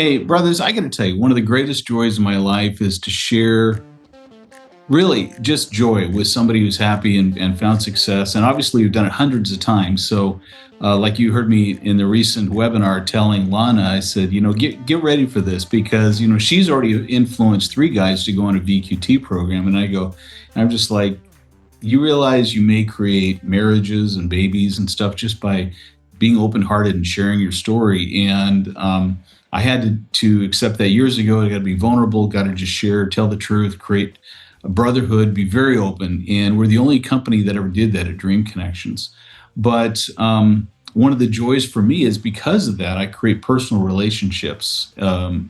Hey, brothers, I got to tell you, one of the greatest joys of my life is to share really just joy with somebody who's happy and found success. And obviously, you've done it hundreds of times. So, like you heard me in the recent webinar telling Lana, I said, get ready for this because, she's already influenced three guys to go on a VQT program. And I'm just like, you realize you may create marriages and babies and stuff just by being open-hearted and sharing your story. And I had to accept that years ago. I got to be vulnerable, got to just share, tell the truth, create a brotherhood, be very open. And we're the only company that ever did that at Dream Connections. But one of the joys for me is because of that, I create personal relationships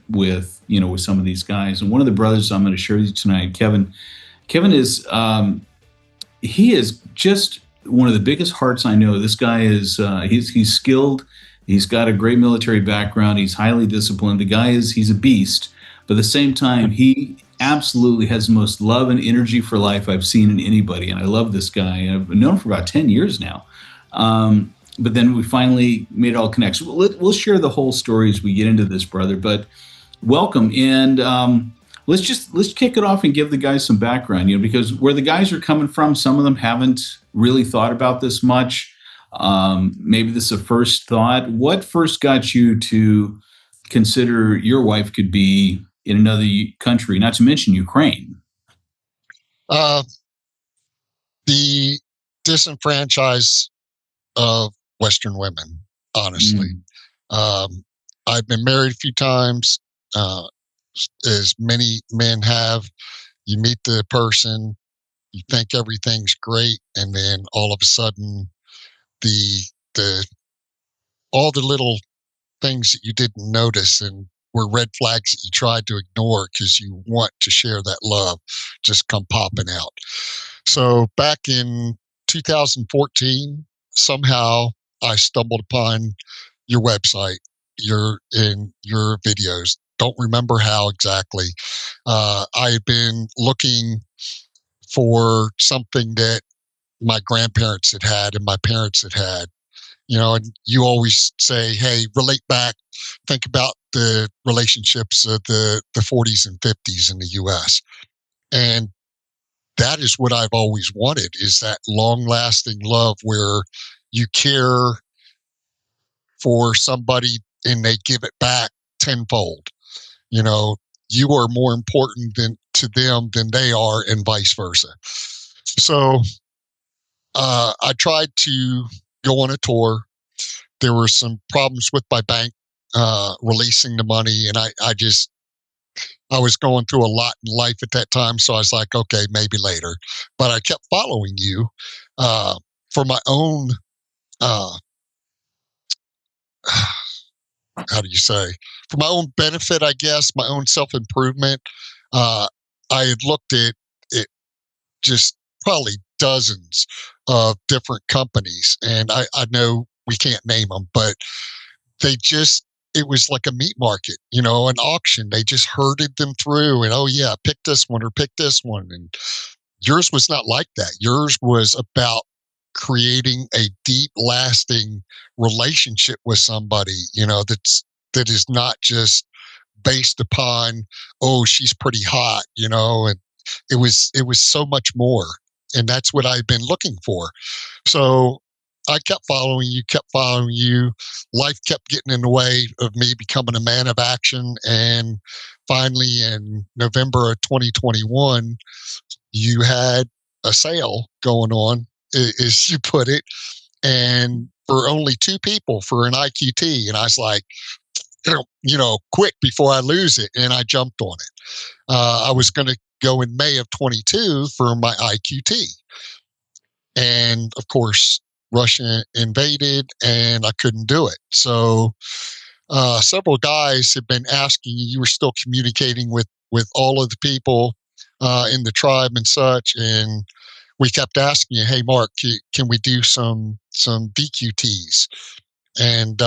with some of these guys. And one of the brothers I'm going to share with you tonight, Keven is he is just one of the biggest hearts I know. This guy is he's skilled. He's got a great military background. He's highly disciplined. He's a beast. But at the same time, he absolutely has the most love and energy for life I've seen in anybody. And I love this guy. I've known him for about 10 years now. But then we finally made it all connect. So we'll share the whole story as we get into this, brother. But welcome. And let's kick it off and give the guys some background, because where the guys are coming from, some of them haven't really thought about this much. Maybe this is a first thought. What first got you to consider your wife could be in another country, not to mention Ukraine? The disenfranchise of Western women, honestly. I've been married a few times, as many men have. You meet the person, you think everything's great, and then all of a sudden, all the little things that you didn't notice and were red flags that you tried to ignore because you want to share that love just come popping out. So back in 2014, somehow I stumbled upon your website, your videos. Don't remember how exactly. I had been looking for something that my grandparents had had and my parents had had. And you always say, hey, relate back, think about the relationships of the 40s and 50s in the US. And that is what I've always wanted, is that long-lasting love where you care for somebody and they give it back tenfold. You are more important to them than they are, and vice versa. So I tried to go on a tour. There were some problems with my bank releasing the money, and I was going through a lot in life at that time. So I was like, okay, maybe later. But I kept following you for my own, how do you say, for my own benefit, I guess, my own self-improvement. I had looked at it, just probably dozens of different companies, and I know we can't name them, but it was like a meat market, an auction. They just herded them through and, oh yeah, pick this one or pick this one. And yours was not like that. Yours was about creating a deep, lasting relationship with somebody, that is not just based upon, oh, she's pretty hot, and it was so much more. And that's what I've been looking for. So I kept following you. Life kept getting in the way of me becoming a man of action. And finally, in November of 2021, you had a sale going on, as you put it, and for only 2 people for an IQT. And I was like, quick before I lose it. And I jumped on it. I was going to go in May of 22 for my IQT. And of course, Russia invaded and I couldn't do it. So several guys have been asking you were still communicating with all of the people in the tribe and such. And we kept asking you, hey, Mark, can we do some VQTs? And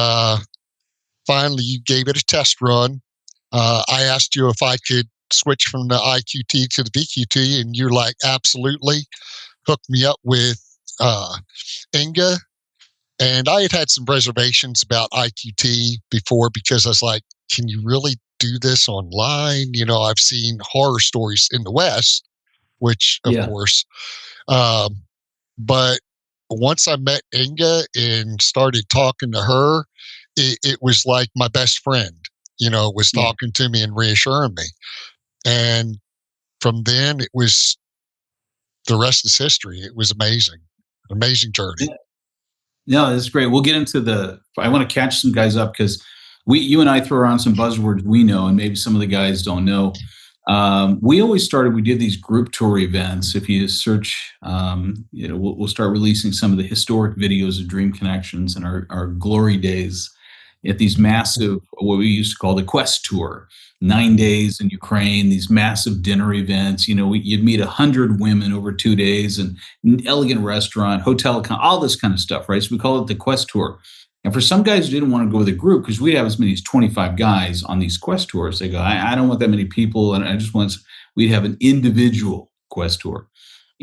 finally, you gave it a test run. I asked you if I could switch from the IQT to the VQT, and you're like, absolutely. Hooked me up with Inga. And I had some reservations about IQT before because I was like, can you really do this online? I've seen horror stories in the West, which of Yeah. course, um, but once I met Inga and started talking to her, it was like my best friend, was Yeah. talking to me and reassuring me. And from then, it was the rest is history. It was amazing, amazing journey. Yeah. No, that's great. We'll get into I want to catch some guys up because you and I throw around some buzzwords we know, and maybe some of the guys don't know. We always started. We did these group tour events. If you search, we'll start releasing some of the historic videos of Dream Connections and our glory days at these massive, what we used to call the Quest Tour, 9 days in Ukraine. These massive dinner events. You'd meet 100 women over 2 days, and an elegant restaurant, hotel, all this kind of stuff, right? So we call it the Quest Tour. And for some guys who didn't want to go with a group, because we'd have as many as 25 guys on these Quest tours, they go, I don't want that many people. And we'd have an individual Quest tour.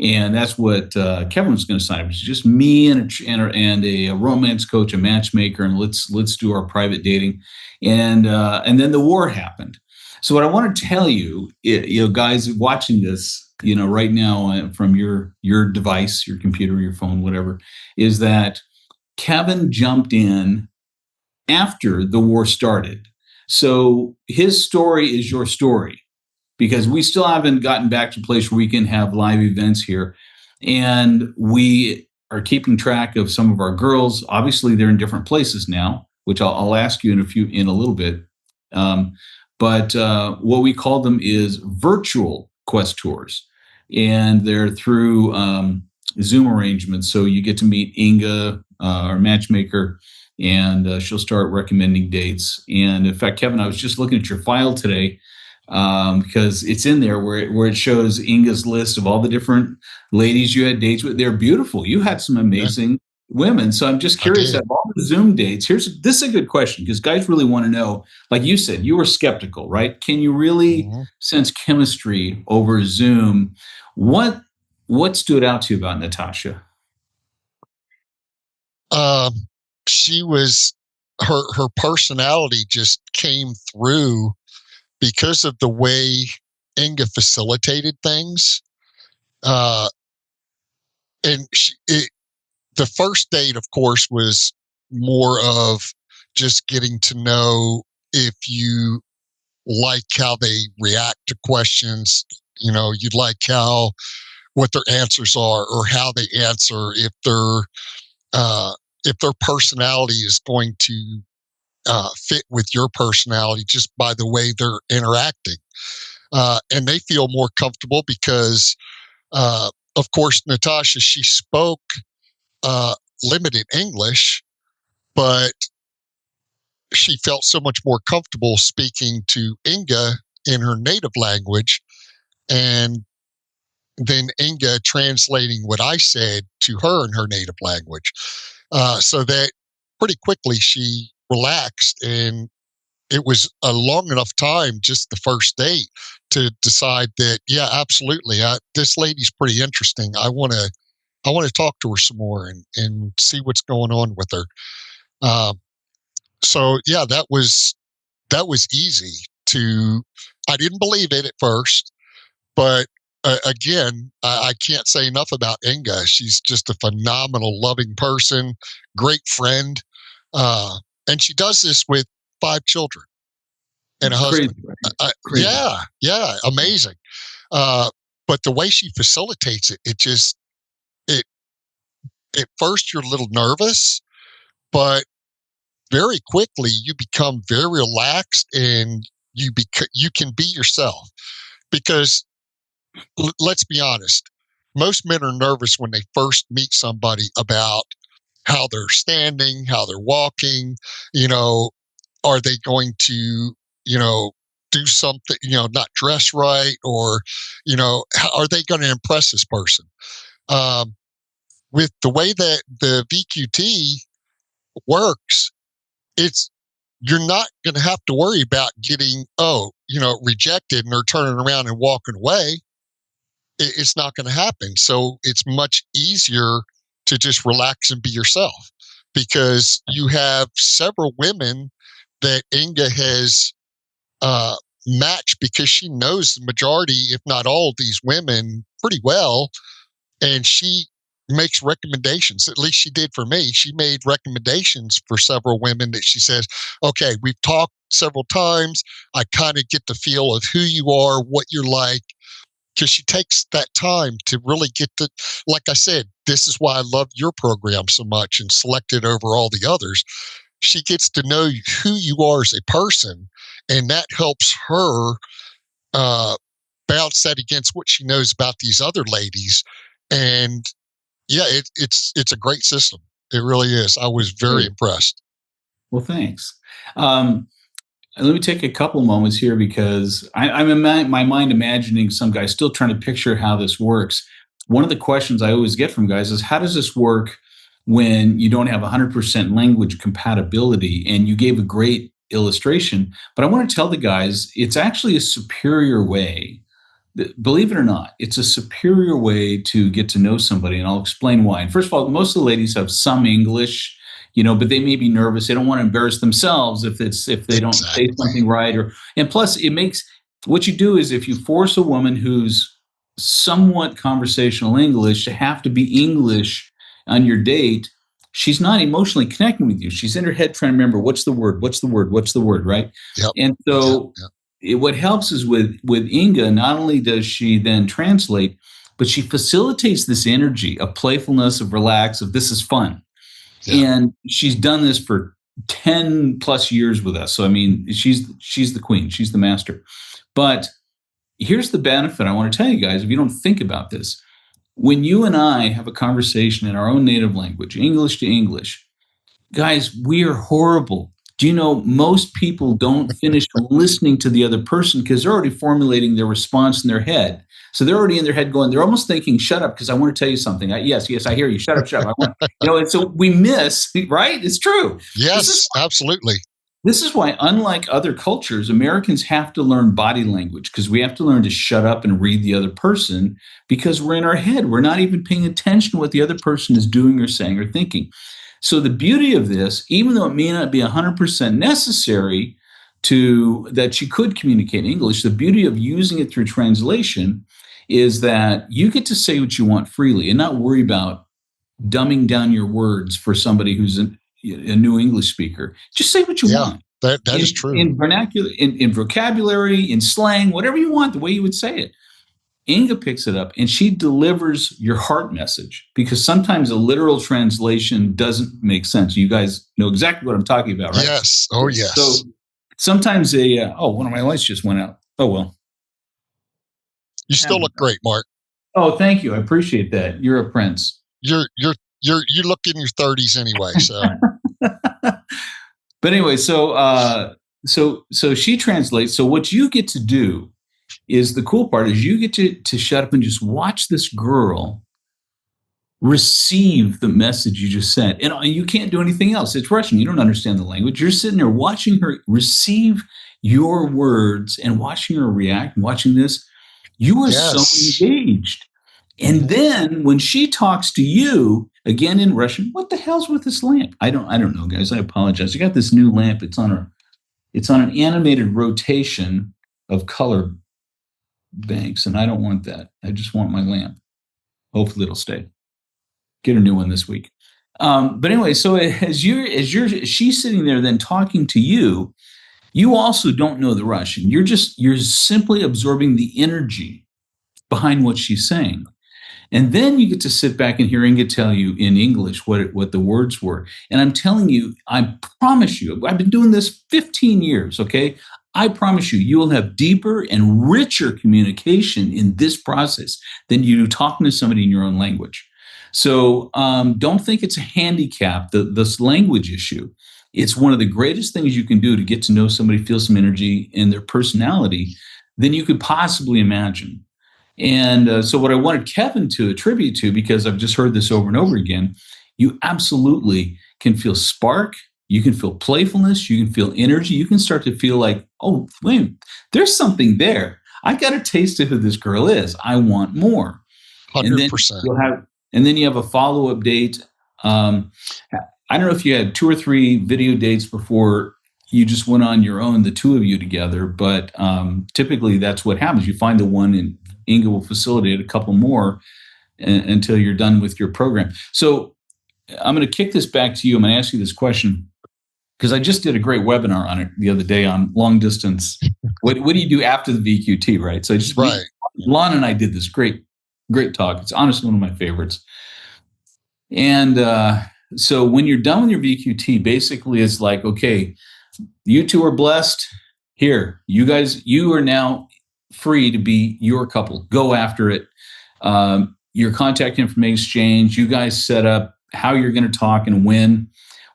And that's what Keven was going to sign up. It's just me and a romance coach, a matchmaker, and let's do our private dating. And then the war happened. So what I want to tell you, guys watching this, right now from your device, your computer, your phone, whatever, is that Keven jumped in after the war started. So his story is your story because we still haven't gotten back to a place where we can have live events here. And we are keeping track of some of our girls. Obviously, they're in different places now, which I'll ask you in a little bit. Um, but what we call them is virtual Quest tours, and they're through Zoom arrangements. So you get to meet Inga, our matchmaker, and she'll start recommending dates. And in fact, Keven, I was just looking at your file today because it's in there where it shows Inga's list of all the different ladies you had dates with. They're beautiful. You had some Yeah, amazing women. So I'm just I curious, out did. of all the Zoom dates, this is a good question because guys really want to know, like you said, you were skeptical, right? Can you really Mhm. sense chemistry over Zoom? What stood out to you about Natasha? Um, she was her personality just came through because of the way Inga facilitated things. Uh, and the first date, of course, was more of just getting to know if you like how they react to questions. You'd like how what their answers are or how they answer uh, if their personality is going to fit with your personality just by the way they're interacting. And they feel more comfortable because, of course, Natasha, she spoke uh, limited English, but she felt so much more comfortable speaking to Inga in her native language. And then Inga translating what I said to her in her native language. So that pretty quickly she relaxed, and it was a long enough time, just the first date, to decide that yeah, absolutely, this lady's pretty interesting. I want to talk to her some more and see what's going on with her. Um, so yeah, that was easy to. I didn't believe it at first, but again, I can't say enough about Inga. She's just a phenomenal, loving person, great friend, uh, and she does this with 5 children and a It's crazy, husband. right? Crazy. Yeah, yeah, amazing. Uh, but the way she facilitates it, it at first you're a little nervous, but very quickly you become very relaxed and you can be yourself because let's be honest, most men are nervous when they first meet somebody about how they're standing, how they're walking, you know, are they going to, you know, do something, not dress right, or, how, are they going to impress this person? Um, with the way that the VQT works, it's you're not going to have to worry about getting rejected and they're turning around and walking away. It's not going to happen. So it's much easier to just relax and be yourself because you have several women that Inga has match because she knows the majority, if not all, of these women pretty well, and she makes recommendations. At least she did for me. She made recommendations for several women that she says, okay, we've talked several times. I kind of get the feel of who you are, what you're like, because she takes that time to really get the, like I said, this is why I love your program so much and select it over all the others. She gets to know who you are as a person, and that helps her uh, bounce that against what she knows about these other ladies. And yeah, it's a great system. It really is. I was very Great. impressed. Well, thanks. And let me take a couple moments here because I'm in my mind imagining some guy still trying to picture how this works. One of the questions I always get from guys is, how does this work when you don't have 100% language compatibility? And you gave a great illustration, but I want to tell the guys it's actually a superior way. Believe it or not, it's a superior way to get to know somebody, and I'll explain why. And first of all, most of the ladies have some English, but they may be nervous. They don't want to embarrass themselves if they don't say Exactly. something right, and plus it makes what you do is if you force a woman who's somewhat conversational English to have to be English on your date, she's not emotionally connecting with you. She's in her head trying to remember what's the word, what's the word, what's the word, right? Yep. And Yep. so Yep. what helps is with Inga, not only does she then translate, but she facilitates this energy of playfulness, of relax, of this is fun. Yeah. And she's done this for 10 plus years with us. So I mean, she's the queen, she's the master. But here's the benefit I want to tell you guys if you don't think about this. When you and I have a conversation in our own native language, English to English, guys, we are horrible. Do you know most people don't finish listening to the other person because they're already formulating their response in their head. So they're already in their head going, they're almost thinking, shut up, because I want to tell you something. Yes, I hear you. Shut up, shut up. I want, and so we miss, right? It's true. This is Yes, absolutely. this is why, unlike other cultures, Americans have to learn body language because we have to learn to shut up and read the other person because we're in our head. We're not even paying attention to what the other person is doing or saying or thinking. So the beauty of this, even though it may not be 100% necessary to that you could communicate in English, the beauty of using it through translation is that you get to say what you want freely and not worry about dumbing down your words for somebody who's a new English speaker. Just say what you Yeah, want that is true. in vernacular, in vocabulary, in slang, whatever you want, the way you would say it. Inga picks it up and she delivers your heart message because sometimes a literal translation doesn't make sense. You guys know exactly what I'm talking about, right? Yes. Oh, yes. So sometimes one of my lights just went out. Oh, well. You still look great, Mark. Oh, thank you. I appreciate that. You're a prince. You look in your 30s anyway. So But anyway, so she translates. So what you get to do is the cool part is you get to shut up and just watch this girl receive the message you just sent. And you can't do anything else. It's Russian. You don't understand the language. You're sitting there watching her receive your words and watching her react, watching this. You are so yes. engaged. And then when she talks to you again in Russian, what the hell's with this lamp? I don't know, guys. I apologize. I got this new lamp. It's on an animated rotation of color banks, and I don't want that. I just want my lamp. Hopefully it'll stay. Get a new one this week. But anyway, so she's sitting there then talking to you, you also don't know the Russian. You're simply absorbing the energy behind what she's saying. And then you get to sit back and hear Inga tell you in English what the words were. And I'm telling you, I promise you, I've been doing this 15 years, okay? I promise you, you will have deeper and richer communication in this process than you do talking to somebody in your own language. So don't think it's a handicap, this language issue. It's one of the greatest things you can do to get to know somebody, feel some energy in their personality than you could possibly imagine. And so what I wanted Keven to attribute to, because I've just heard this over and over again, you absolutely can feel spark. You can feel playfulness. You can feel energy. You can start to feel like, oh, wait, there's something there. I got a taste of who this girl is. I want more. And then 100%. you have a follow-up date. I don't know if you had 2 or 3 video dates before you just went on your own, the two of you together. But typically, that's what happens. You find the one, and Inga will facilitate a couple more until you're done with your program. So I'm going to kick this back to you. I'm going to ask you this question because I just did a great webinar on it the other day on long distance. What do you do after the VQT, right? So Right. Lon and I did this great talk. It's honestly one of my favorites. And so when you're done with your VQT, basically it's like, okay, you two are blessed. Here, you guys, you are now free to be your couple. Go after it. Your contact information exchange. You guys set up how you're going to talk and when.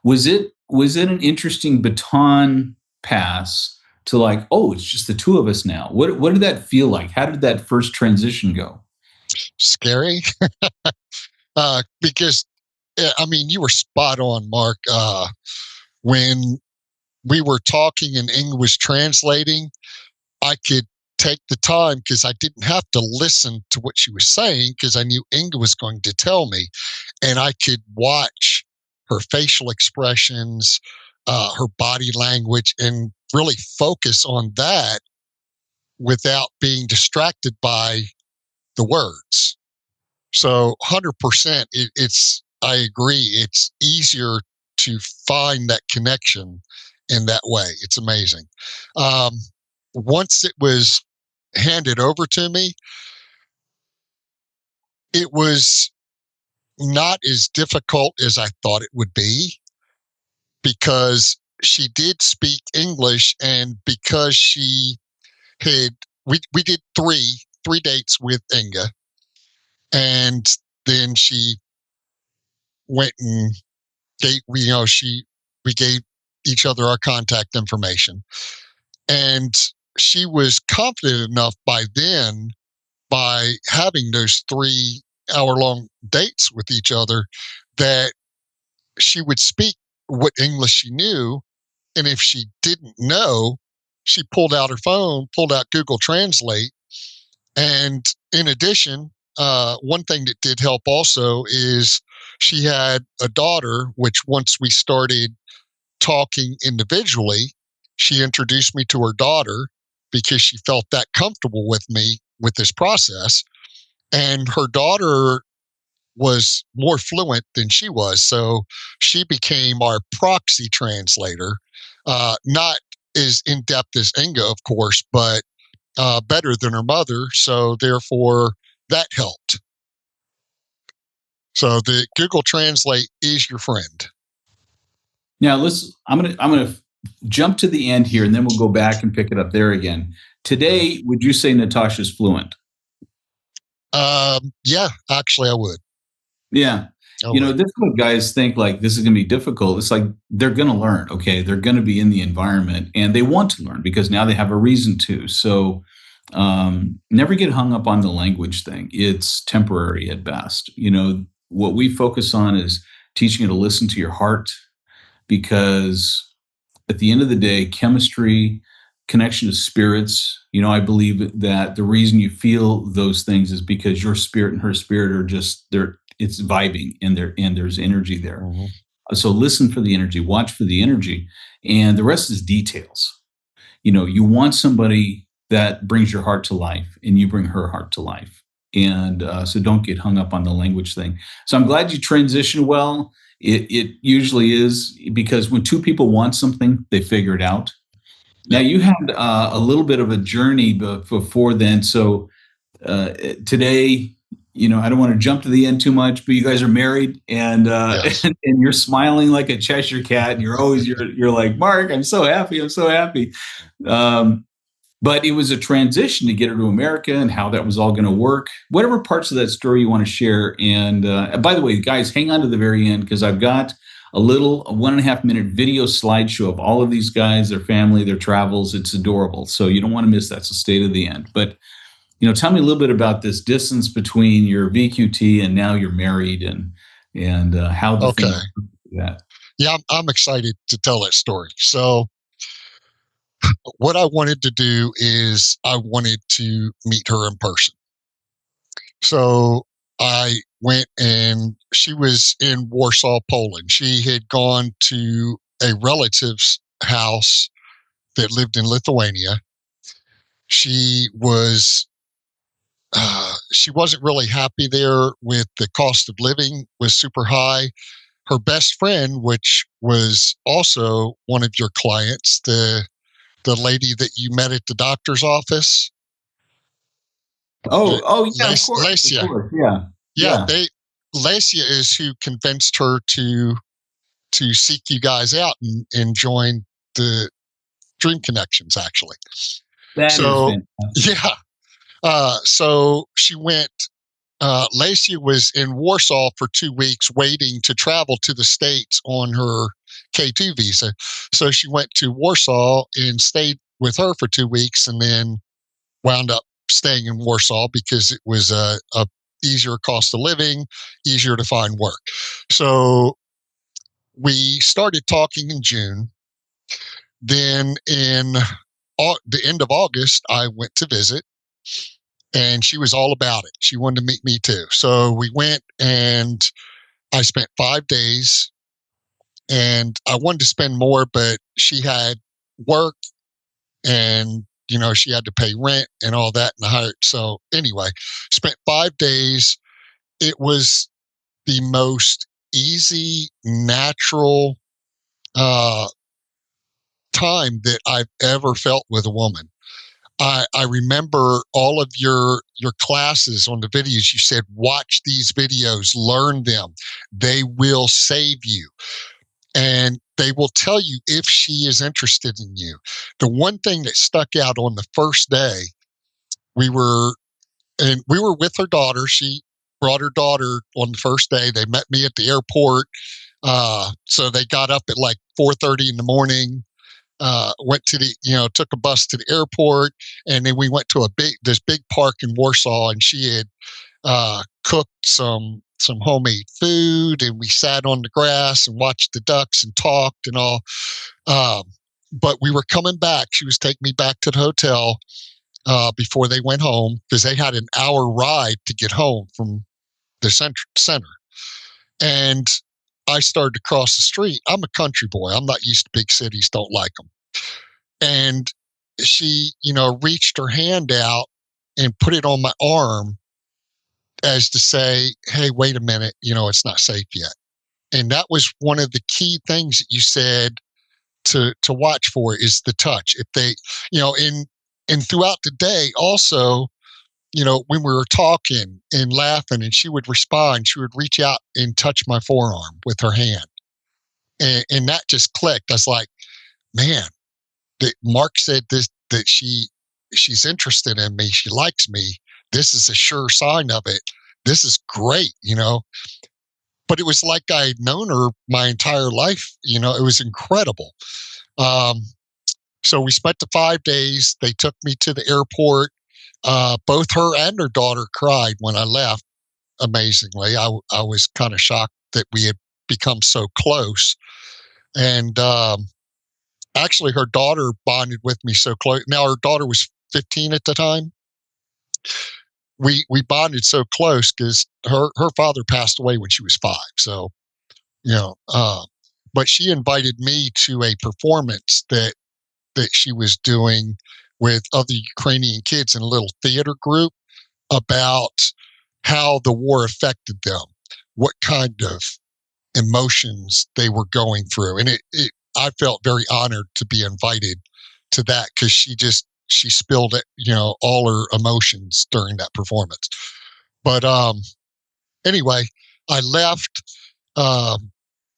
Was it an interesting baton pass to like, oh, it's just the two of us now? What did that feel like? How did that first transition go? Scary. Because I mean, you were spot on, Mark. When we were talking and Inga was translating, I could take the time because I didn't have to listen to what she was saying because I knew Inga was going to tell me, and I could watch her facial expressions, her body language, and really focus on that without being distracted by the words. So 100%, it's, I agree, it's easier to find that connection in that way. It's amazing. Um, Once it was handed over to me, it was not as difficult as I thought it would be because she did speak English, and because she had, we did three dates with Inga, and then she went and gave, we gave each other our contact information, and she was confident enough by then, by having those 3 hour long dates with each other, that she would speak what English she knew. And if she didn't know, she pulled out her phone, pulled out Google Translate. And in addition, one thing that did help also is she had a daughter, which once we started talking individually, she introduced me to her daughter because she felt that comfortable with me with this process. And her daughter was more fluent than she was. So she became our proxy translator. Not as in depth as Inga, of course, but better than her mother. So therefore, that helped. So the Google Translate is your friend. Now I'm gonna jump to the end here, and then we'll go back and pick it up there again. Today, would you say Natasha's fluent? Yeah, actually, I would. Yeah. I You know, would. this is what guys think like this is going to be difficult. It's like they're going to learn. Okay. They're going to be in the environment and they want to learn because now they have a reason to. So never get hung up on the language thing. It's temporary at best. You know, what we focus on is teaching you to listen to your heart because at the end of the day, chemistry, connection to spirits, you know, I believe that the reason you feel those things is because your spirit and her spirit are just there, it's vibing and there's energy there. Mhm. So listen for the energy, watch for the energy, and the rest is details. You know, you want somebody that brings your heart to life and you bring her heart to life. And so don't get hung up on the language thing. So I'm glad you transitioned well. It usually is because when two people want something, they figure it out. Now Yep. you had a little bit of a journey before then. So today, you know, I don't want to jump to the end too much, but you guys are married and Yes. and you're smiling like a Cheshire cat. And you're like, Mark, I'm so happy. I'm so happy. Um, but it was a transition to get her to America and how that was all going to work. Whatever parts of that story you want to share. And by the way, guys, hang on to the very end because I've got a 1.5 minute video slideshow of all of these guys, their family, their travels. It's adorable. So you don't want to miss that. So stay to the end. But you know, tell me a little bit about this distance between your VQT and now you're married and how the thing Okay. that. Yeah, I'm excited to tell that story. So what I wanted to do is I wanted to meet her in person. So I went, and she was in Warsaw, Poland. She had gone to a relative's house that lived in Lithuania. She wasn't really happy there with the cost of living was super high. Her best friend, which was also one of your clients, the lady that you met at the doctor's office, Oh, yeah, of Lacia. course, yeah, Yeah, yeah. Lacia is who convinced her to seek you guys out and join the Dream Connections, actually. That is So fantastic. yeah, so she went. Lacey was in Warsaw for 2 weeks waiting to travel to the States on her K2 visa. So she went to Warsaw and stayed with her for 2 weeks and then wound up staying in Warsaw because it was a easier cost of living, easier to find work. So we started talking in June. Then in the end of August, I went to visit and she was all about it. She wanted to meet me too. So we went and I spent 5 days and I wanted to spend more, but she had work and, she had to pay rent and all that in the heart. So anyway, spent 5 days. It was the most easy, natural uh, time that I've ever felt with a woman. I remember all of your classes on the videos. You said, watch these videos, learn them. They will save you. And they will tell you if she is interested in you. The one thing that stuck out on the first day, we were we were with her daughter. She brought her daughter on the first day. They met me at the airport. So they got up at like 4:30 in the morning. Went to took a bus to the airport, and then we went to this big park in Warsaw, and she had cooked some homemade food, and we sat on the grass and watched the ducks and talked and all. Um, but we were coming back. She was taking me back to the hotel before they went home because they had an hour ride to get home from the center. And I started to cross the street. I'm a country boy. I'm not used to big cities. Don't like them. And she, reached her hand out and put it on my arm as to say, "Hey, wait a minute. It's not safe yet." And that was one of the key things that you said to watch for is the touch. If they, and throughout the day also, when we were talking and laughing and she would respond, she would reach out and touch my forearm with her hand. And that just clicked. I was like, man, that Mark said this, that she's interested in me. She likes me. This is a sure sign of it. This is great. But it was like I'd known her my entire life. It was incredible. Um, so we spent the 5 days. They took me to the airport. Both her and her daughter cried when I left. Amazingly, I was kind of shocked that we had become so close. And actually, her daughter bonded with me so close. Now her daughter was 15 at the time. We bonded so close because her father passed away when she was 5. So you know, uh, but she invited me to a performance that she was doing with other Ukrainian kids in a little theater group about how the war affected them, what kind of emotions they were going through. And I felt very honored to be invited to that because she spilled it, all her emotions during that performance. But anyway, I left. Um,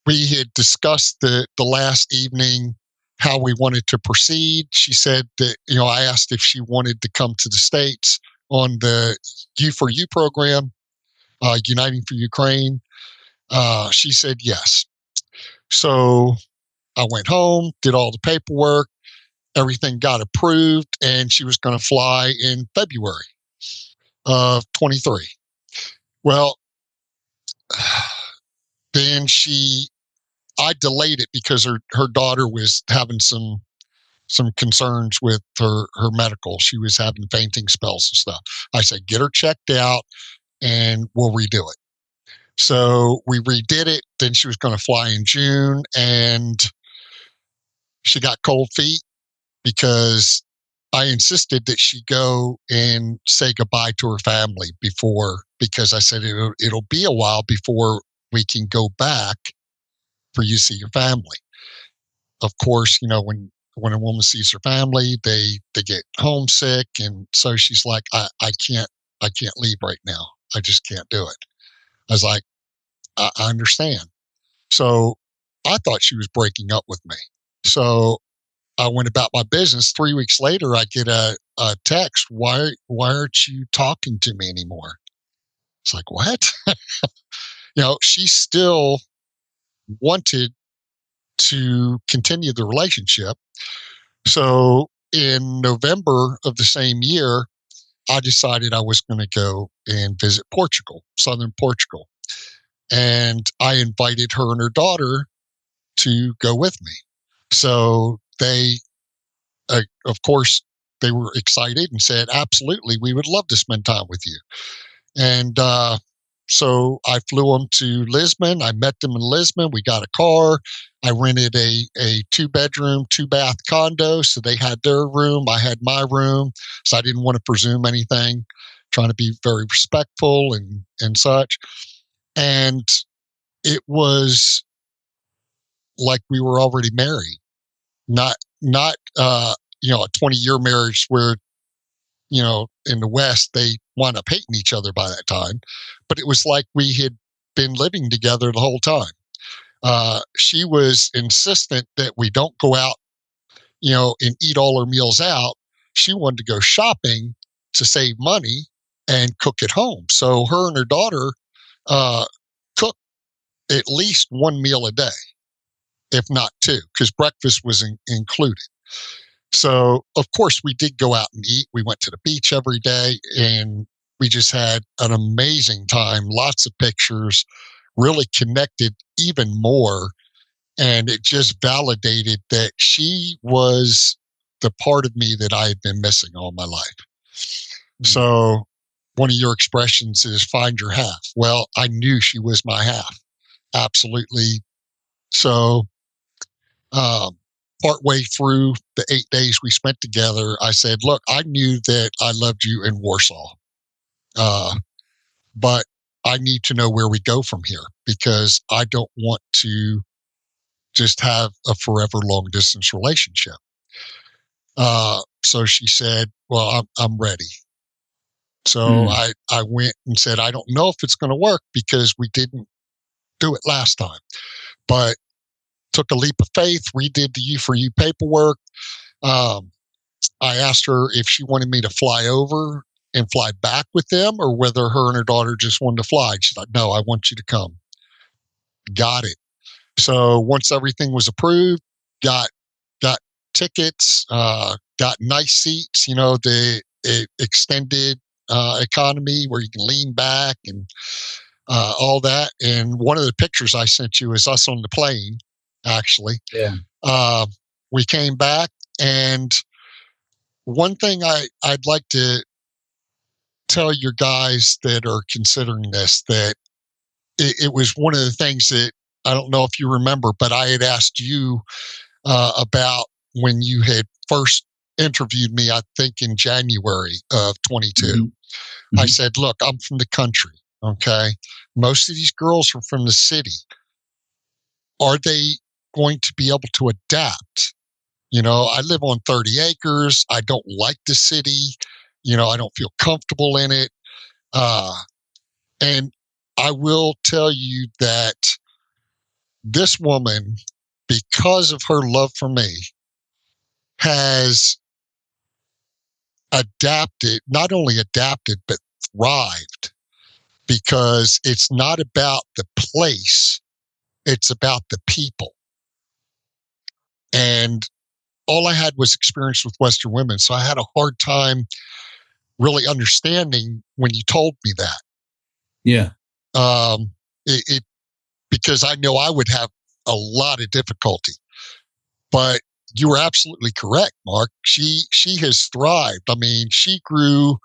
we had discussed the last evening how we wanted to proceed. She said that, I asked if she wanted to come to the States on the U4U program, Uniting for Ukraine. She said yes. So I went home, did all the paperwork, everything got approved, and she was going to fly in February of 23. Well, then I delayed it because her daughter was having some concerns with her medical. She was having fainting spells and stuff. I said, get her checked out and we'll redo it. So we redid it. Then she was going to fly in June and she got cold feet because I insisted that she go and say goodbye to her family before, because I said it'll be a while before we can go back for you to see your family. Of course, when a woman sees her family, they get homesick, and so she's like, I can't leave right now. I just can't do it. I was like, I understand. So I thought she was breaking up with me. So I went about my business. 3 weeks later, I get a text. Why aren't you talking to me anymore? It's like, what? She still wanted to continue the relationship. So in November of the same year, I decided I was going to go and visit Portugal, southern Portugal. And I invited her and her daughter to go with me. So of course, they were excited and said, absolutely, we would love to spend time with you. And so I flew them to Lisbon. I met them in Lisbon. We got a car. I rented a 2-bedroom, 2-bath condo. So they had their room. I had my room. So I didn't want to presume anything, trying to be very respectful and such. And it was like we were already married, not a 20-year marriage where in the West, they wound up hating each other by that time. But it was like we had been living together the whole time. She was insistent that we don't go out, and eat all our meals out. She wanted to go shopping to save money and cook at home. So her and her daughter uh, cooked at least one meal a day, if not two, because breakfast was included. So, of course, we did go out and eat. We went to the beach every day, and we just had an amazing time. Lots of pictures, really connected even more. And it just validated that she was the part of me that I had been missing all my life. So, one of your expressions is find your half. Well, I knew she was my half. Absolutely. So, um, partway through the 8 days we spent together, I said, look, I knew that I loved you in Warsaw, but I need to know where we go from here, because I don't want to just have a forever long distance relationship. So she said, well, I'm ready. So I went and said, I don't know if it's going to work because we didn't do it last time, but took a leap of faith, redid the U4U paperwork. Um, I asked her if she wanted me to fly over and fly back with them, or whether her and her daughter just wanted to fly. She's like, no, I want you to come. Got it. So once everything was approved, got got tickets, got nice seats, the extended economy where you can lean back and all that. And one of the pictures I sent you is us on the plane, actually. Yeah. Uh, we came back, and one thing I'd like to tell your guys that are considering this, that it was one of the things that, I don't know if you remember, but I had asked you about when you had first interviewed me, I think in January of 22. Mm-hmm. I said, look, I'm from the country. Okay. Most of these girls are from the city. Are they going to be able to adapt? I live on 30 acres. I don't like the city. I don't feel comfortable in it. And I will tell you that this woman, because of her love for me, has adapted, not only adapted, but thrived, because it's not about the place, it's about the people. And all I had was experience with Western women. So I had a hard time really understanding when you told me that. Yeah. It because I know I would have a lot of difficulty. But you were absolutely correct, Mark. She has thrived. I mean, she grew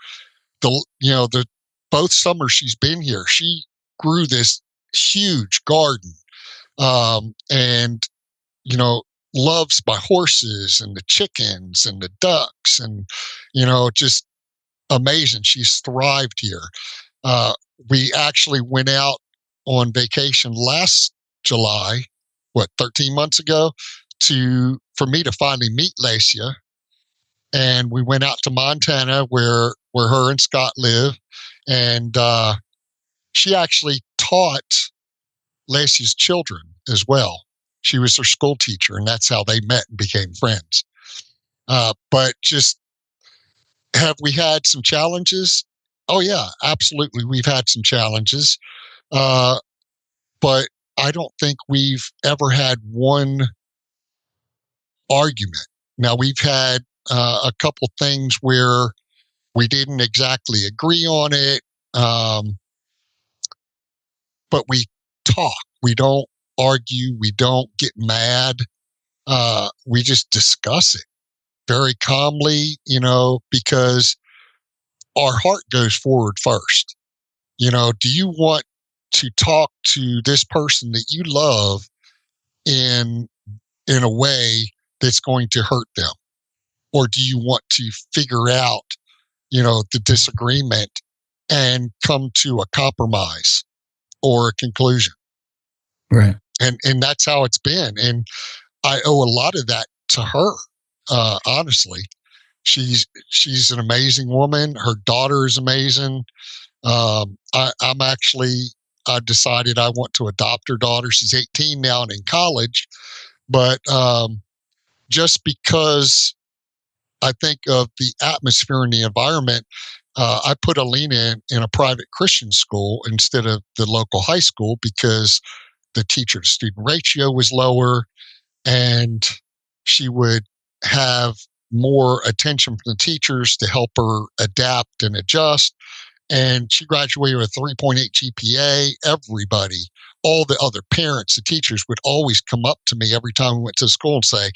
the both summers she's been here. She grew this huge garden, and loves my horses and the chickens and the ducks, and just amazing. She's thrived here. Uh, we actually went out on vacation last July, 13 months ago, for me to finally meet Lacia. And we went out to Montana where her and Scott live. And she actually taught Lacia's children as well. She was their school teacher, and that's how they met and became friends. But just, have we had some challenges? Oh, yeah, absolutely. We've had some challenges. But I don't think we've ever had one argument. Now, we've had a couple things where we didn't exactly agree on it, but we talk. We don't argue. We don't get mad. We just discuss it very calmly, because our heart goes forward first. Do you want to talk to this person that you love in a way that's going to hurt them? Or do you want to figure out, the disagreement and come to a compromise or a conclusion? Right. And that's how it's been. And I owe a lot of that to her. Honestly, she's an amazing woman. Her daughter is amazing. I decided I want to adopt her daughter. She's 18 now and in college, but just because I think of the atmosphere and the environment, I put Alina in a private Christian school instead of the local high school because the teacher to student ratio was lower, and she would have more attention from the teachers to help her adapt and adjust. And she graduated with a 3.8 GPA. Everybody, all the other parents, the teachers would always come up to me every time we went to school and say,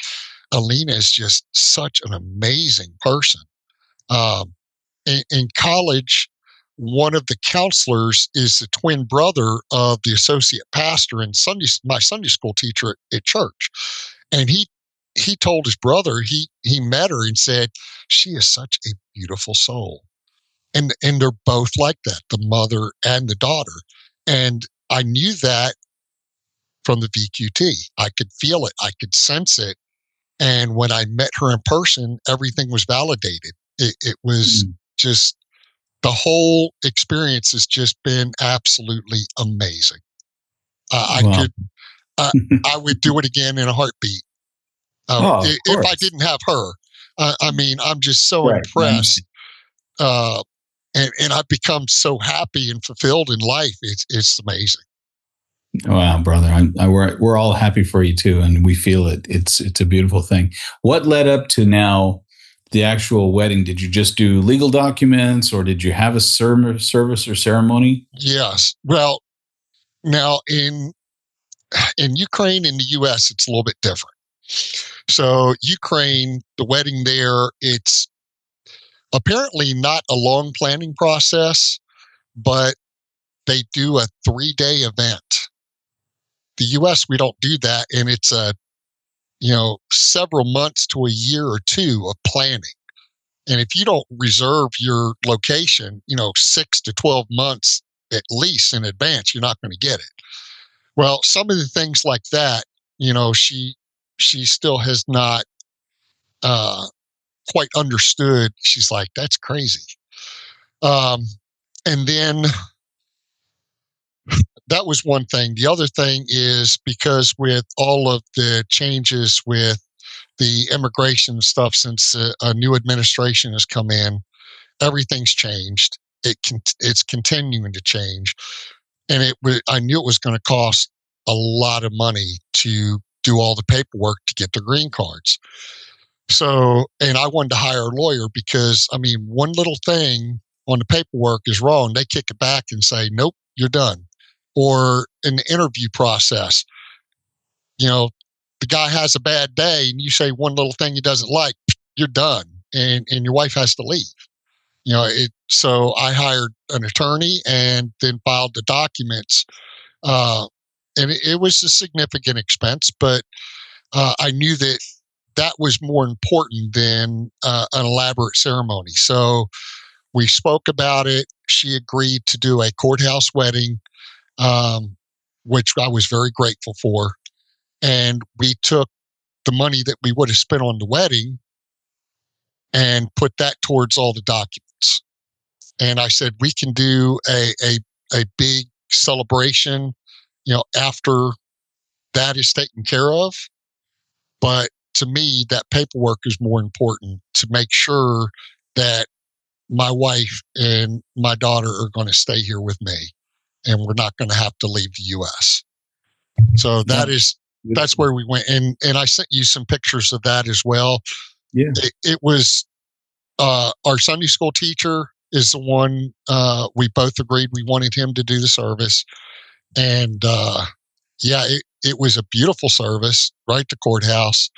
Alina is just such an amazing person. In college, one of the counselors is the twin brother of the associate pastor and my Sunday school teacher at church. And he told his brother, he met her and said, she is such a beautiful soul. And they're both like that, the mother and the daughter. And I knew that from the VQT. I could feel it. I could sense it. And when I met her in person, everything was validated. It was just, the whole experience has just been absolutely amazing. Wow. I would do it again in a heartbeat. If I didn't have her. I mean, I'm just so impressed. And I've become so happy and fulfilled in life. It's amazing. Wow, brother, we're all happy for you too, and we feel it. It's a beautiful thing. What led up to now the actual wedding? Did you just do legal documents, or did you have a service or ceremony? Yes. Well, now in Ukraine and the U.S., it's a little bit different. So Ukraine, the wedding there, it's apparently not a long planning process, but they do a 3-day event. The U.S., we don't do that, and it's several months to a year or two of planning. And if you don't reserve your location, 6 to 12 months at least in advance, you're not going to get it. Well, some of the things like that, she still has not quite understood. She's like, that's crazy. And then that was one thing. The other thing is because with all of the changes with the immigration stuff since a new administration has come in, everything's changed. It's continuing to change, and I knew it was going to cost a lot of money to do all the paperwork to get the green cards. So, and I wanted to hire a lawyer because, I mean, one little thing on the paperwork is wrong. They kick it back and say, nope, you're done. Or in the interview process, the guy has a bad day and you say one little thing he doesn't like, you're done. And your wife has to leave. So I hired an attorney and then filed the documents. And it was a significant expense, but I knew that that was more important than an elaborate ceremony. So we spoke about it. She agreed to do a courthouse wedding, um, which I was very grateful for. And we took the money that we would have spent on the wedding and put that towards all the documents. And I said, we can do a big celebration, after that is taken care of. But to me, that paperwork is more important to make sure that my wife and my daughter are going to stay here with me and we're not going to have to leave the US. So Yeah. that's where we went. And I sent you some pictures of that as well. Yeah. It was our Sunday school teacher is the one we both agreed we wanted him to do the service. And yeah, it was a beautiful service right at the courthouse.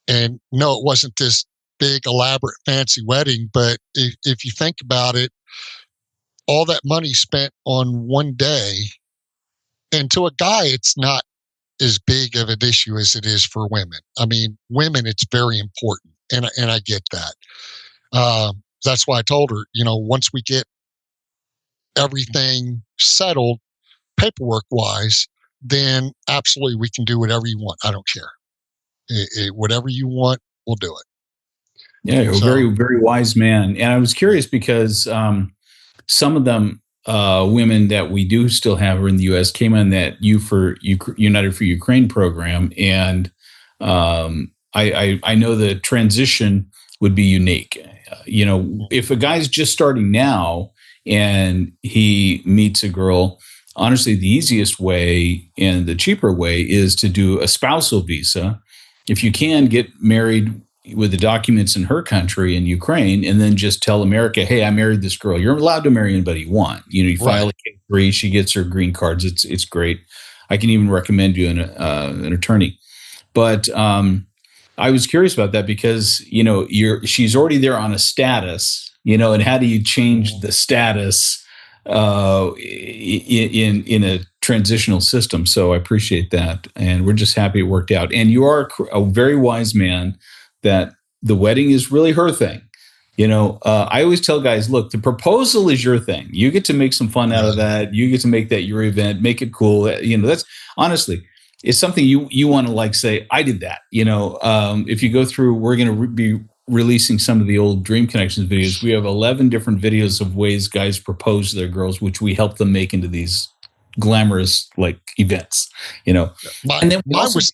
And no, it wasn't this big, elaborate, fancy wedding. But if you think about it, all that money spent on one day, and to a guy, it's not as big of an issue as it is for women. I mean, women, it's very important, and I get that. That's why I told her, once we get everything settled, paperwork wise, then absolutely we can do whatever you want. I don't care. Whatever you want, we'll do it. Yeah, you're a So very, very wise man. And I was curious because some of them women that we do still have in the U.S. came on that United for Ukraine program, and I know the transition would be unique. If a guy's just starting now and he meets a girl, honestly, the easiest way and the cheaper way is to do a spousal visa. If you can get married with the documents in her country in Ukraine, and then just tell America, "Hey, I married this girl." You're allowed to marry anybody you want. You file right. a K-3, she gets her green cards. It's great. I can even recommend you an attorney. But I was curious about that because she's already there on a status. And how do you change the status in a transitional system? So I appreciate that, and we're just happy it worked out. And you are a very wise man that the wedding is really her thing. I always tell guys, look, the proposal is your thing. You get to make some fun out of that. You get to make that your event, make it cool. That's honestly, it's something you want to say, I did that. If you go through, we're going to be releasing some of the old Dream Connections videos. We have 11 different videos of ways guys propose to their girls, which we help them make into these glamorous events, And then we Mine also, was,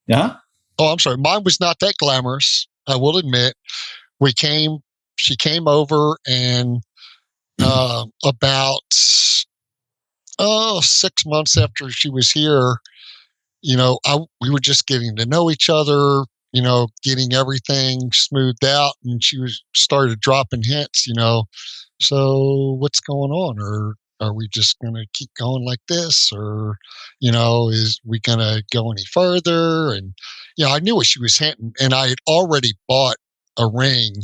yeah. oh, I'm sorry. Mine was not that glamorous. I will admit. She came over, and about 6 months after she was here, we were just getting to know each other, getting everything smoothed out, and she started dropping hints, so what's going on, or are we just going to keep going like this, or is we going to go any further? And I knew what she was hinting, and I had already bought a ring,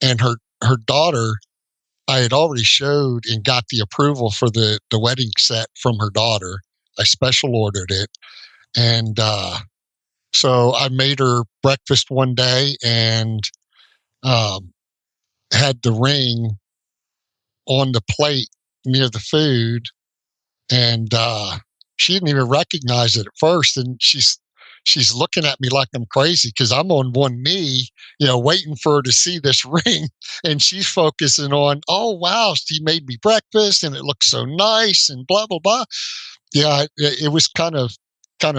and her daughter, I had already showed and got the approval for the wedding set from her daughter. I special ordered it, and so I made her breakfast one day and um, had the ring on the plate near the food, and she didn't even recognize it at first, and she's looking at me like I'm crazy because I'm on one knee, waiting for her to see this ring, and she's focusing on, oh wow, she made me breakfast and it looks so nice and blah blah blah. Yeah, it was kind of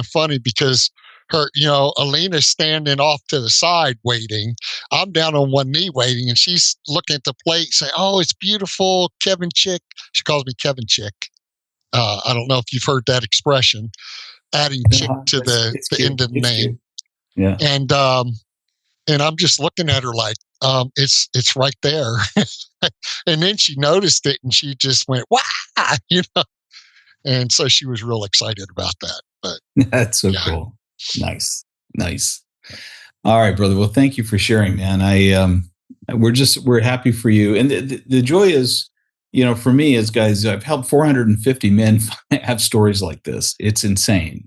funny because her, Alina's standing off to the side waiting. I'm down on one knee waiting, and she's looking at the plate saying, "Oh, it's beautiful, Kevin Chick." She calls me Kevin Chick. I don't know if you've heard that expression, adding chick No, to it's the cute. end of the It's name. cute. Yeah. And I'm just looking at her like, it's right there. And then she noticed it, and she just went, "Wow!" you know. And so she was real excited about that. But That's so yeah, cool. Nice. Nice. All right, brother. Well, thank you for sharing, man. We're happy for you. And the joy is For me, as guys, I've helped 450 men have stories like this. It's insane.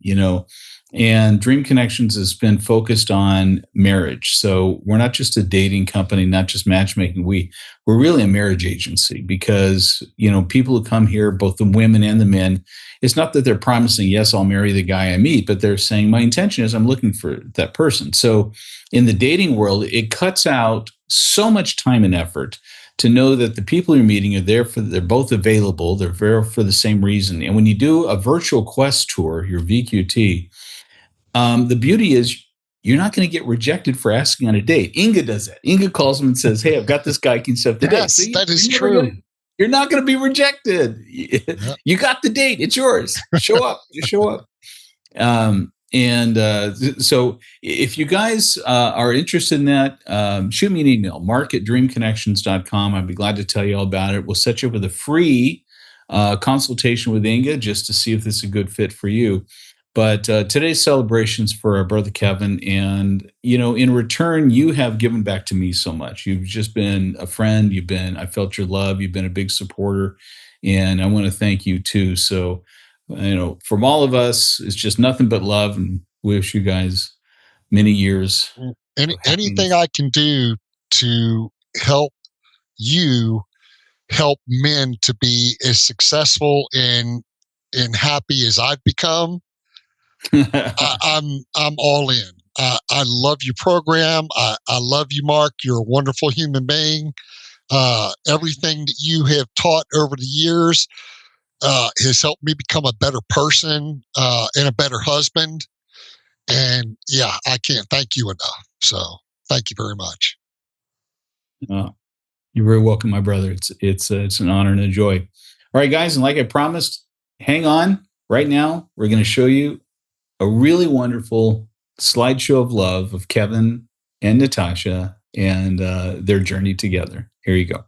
And Dream Connections has been focused on marriage. So we're not just a dating company, not just matchmaking. We're really a marriage agency because, people who come here, both the women and the men, it's not that they're promising, yes, I'll marry the guy I meet, but they're saying, my intention is I'm looking for that person. So in the dating world, it cuts out so much time and effort to know that the people you're meeting are they're both available, they're there for the same reason. And when you do a virtual quest tour, your VQT, the beauty is you're not going to get rejected for asking on a date. Inga does that. Inga calls them and says, "Hey, I've got this guy. Can set the date." So Yes, that is you're never true. going to. You're not going to be rejected. Yeah. You got the date. It's yours. Show up. Just show up. So if you guys are interested in that, shoot me an email, mark@dreamconnections.com. I'd be glad to tell you all about it. We'll set you up with a free consultation with Inga just to see if this is a good fit for you. But today's celebrations for our brother Keven. And, in return, you have given back to me so much. You've just been a friend. I felt your love. You've been a big supporter. And I want to thank you too. So, from all of us, it's just nothing but love, and wish you guys many years of Anything happiness. I can do to help you help men to be as successful and happy as I've become, I'm all in. I love your program. I love you, Mark. You're a wonderful human being. Everything that you have taught over the years has helped me become a better person and a better husband. And yeah, I can't thank you enough. So thank you very much. Uh, you're very welcome, my brother. It's an honor and a joy. All right, guys, and like I promised, hang on. Right now, we're going to show you a really wonderful slideshow of love of Keven and Natasha and their journey together. Here you go.